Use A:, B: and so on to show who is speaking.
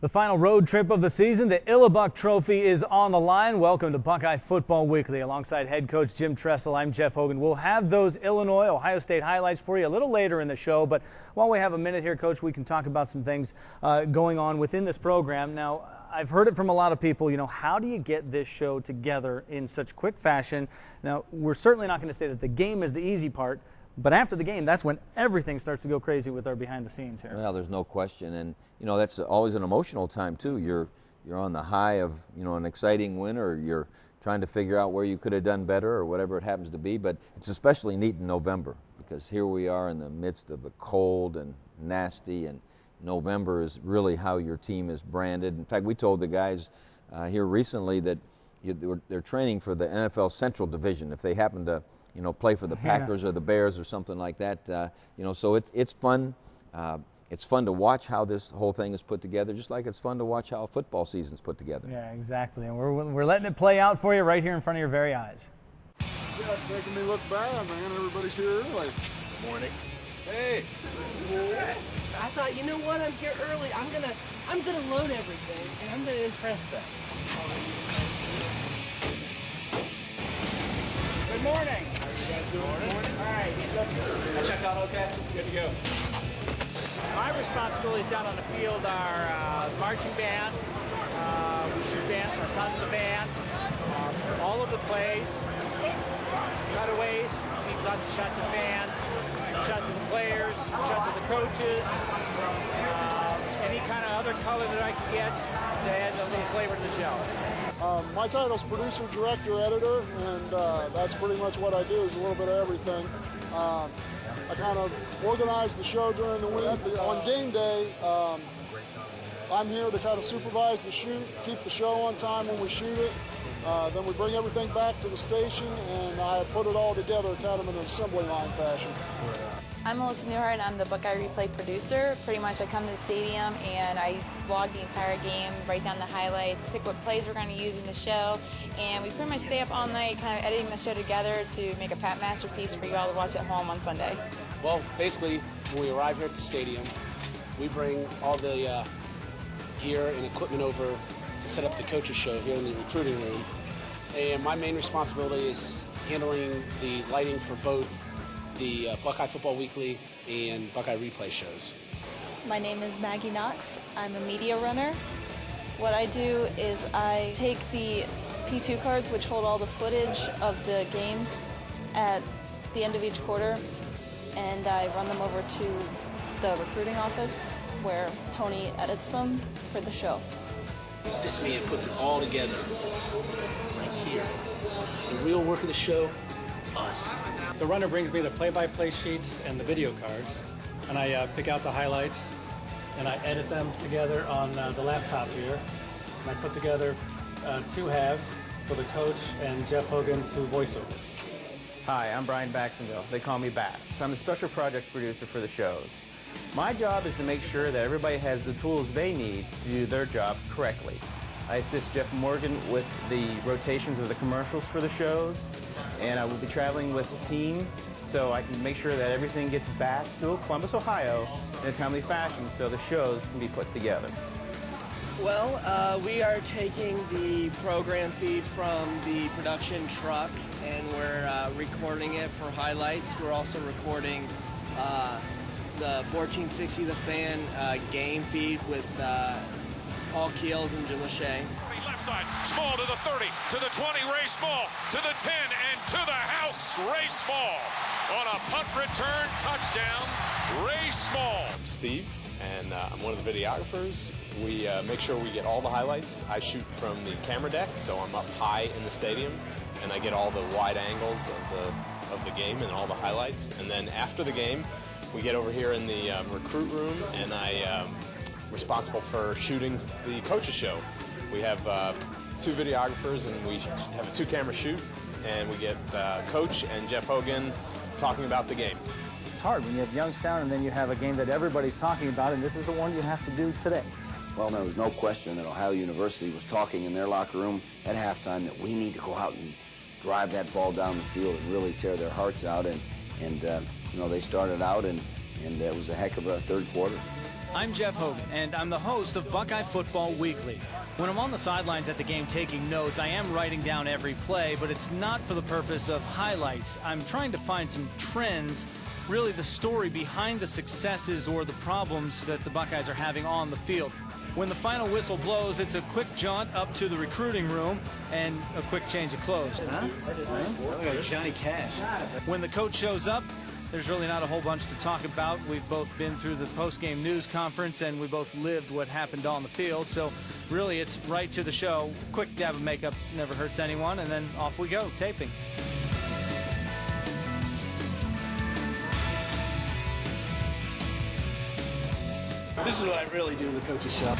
A: The final road trip of the season, the Illabuck Trophy, is on the line. Welcome to Buckeye Football Weekly. Alongside head coach Jim Tressel, I'm Jeff Hogan. We'll have those Illinois, Ohio State highlights for you a little later in the show. But while we have a minute here, Coach, we can talk about some things going on within this program. Now, I've heard it from a lot of people, how do you get this show together in such quick fashion? Now, we're certainly not going to say that the game is the easy part, but after the game, that's when everything starts to go crazy with our behind the scenes here.
B: Well, there's no question, and that's always an emotional time too. You're on the high of an exciting win, or you're trying to figure out where you could have done better, or whatever it happens to be. But it's especially neat in November, because here we are in the midst of the cold and nasty, and November is really how your team is branded. In fact, we told the guys here recently that they're training for the NFL Central Division if they happen to play for the Packers or the Bears or something like that. So it's fun. It's fun to watch how this whole thing is put together, just like it's fun to watch how a football season's put together.
A: Yeah, exactly. And we're letting it play out for you right here in front of your very eyes.
C: Yeah, it's making me look bad, man. Everybody's here early.
D: Morning.
C: Hey.
D: I thought, you know what? I'm here early. I'm gonna load everything, and I'm gonna impress them.
E: Good morning. How are you guys doing? Morning. All right, I checked out okay? Good to go. My responsibilities down on the field are marching band, we shoot band, our sons of the band, all of the plays, cutaways, need lots of shots of fans, shots of the players, shots of the coaches, any kind of other color that I can get to add a little flavor to the show.
C: My title's producer, director, editor, and that's pretty much what I do, is a little bit of everything. I kind of organize the show during the week. On game day, I'm here to kind of supervise the shoot, keep the show on time when we shoot it. Then we bring everything back to the station, and I put it all together kind of in an assembly line fashion.
F: I'm Melissa Newhart, and I'm the Buckeye Replay producer. Pretty much I come to the stadium and I vlog the entire game, write down the highlights, pick what plays we're going to use in the show, and we pretty much stay up all night kind of editing the show together to make a masterpiece for you all to watch at home on Sunday.
G: Well, basically, when we arrive here at the stadium, we bring all the gear and equipment over to set up the coaches show here in the recruiting room. And my main responsibility is handling the lighting for both the Buckeye Football Weekly and Buckeye Replay shows.
F: My name is Maggie Knox. I'm a media runner. What I do is I take the P2 cards, which hold all the footage of the games at the end of each quarter, and I run them over to the recruiting office where Tony edits them for the show.
G: This man puts it all together right here. The real work of the show, it's us.
H: The runner brings me the play-by-play sheets and the video cards, and I pick out the highlights, and I edit them together on the laptop here. And I put together two halves for the coach and Jeff Hogan to voiceover.
I: Hi, I'm Brian Baxendale. They call me Bax. I'm the special projects producer for the shows. My job is to make sure that everybody has the tools they need to do their job correctly. I assist Jeff Morgan with the rotations of the commercials for the shows, and I will be traveling with the team so I can make sure that everything gets back to Columbus, Ohio in a timely fashion so the shows can be put together.
D: Well, we are taking the program feed from the production truck, and we're recording it for highlights. We're also recording the 1460 The Fan game feed with Paul Keels and Jim Lachey.
J: Left side, Small to the 30, to the 20, Ray Small, to the 10, and to the house, Ray Small. On a punt return touchdown, Ray Small.
K: I'm Steve, and I'm one of the videographers. We make sure we get all the highlights. I shoot from the camera deck, so I'm up high in the stadium, and I get all the wide angles of the game and all the highlights. And then after the game, we get over here in the recruit room, and I'm responsible for shooting the coaches show. We have two videographers, and we have a two-camera shoot, and we get Coach and Jeff Hogan talking about the game.
A: It's hard when you have Youngstown and then you have a game that everybody's talking about, and this is the one you have to do today.
L: Well, there was no question that Ohio University was talking in their locker room at halftime that we need to go out and drive that ball down the field and really tear their hearts out. And they started out, and it was a heck of a third quarter.
A: I'm Jeff Hogan, and I'm the host of Buckeye Football Weekly. When I'm on the sidelines at the game taking notes, I am writing down every play, but it's not for the purpose of highlights. I'm trying to find some trends, really the story behind the successes or the problems that the Buckeyes are having on the field. When the final whistle blows, it's a quick jaunt up to the recruiting room and a quick change of clothes. Look like Johnny Cash. When the coach shows up, there's really not a whole bunch to talk about. We've both been through the post-game news conference, and we both lived what happened on the field. So really, it's right to the show. Quick dab of makeup never hurts anyone, and then off we go, taping.
G: This is what I really do in the coach's shop.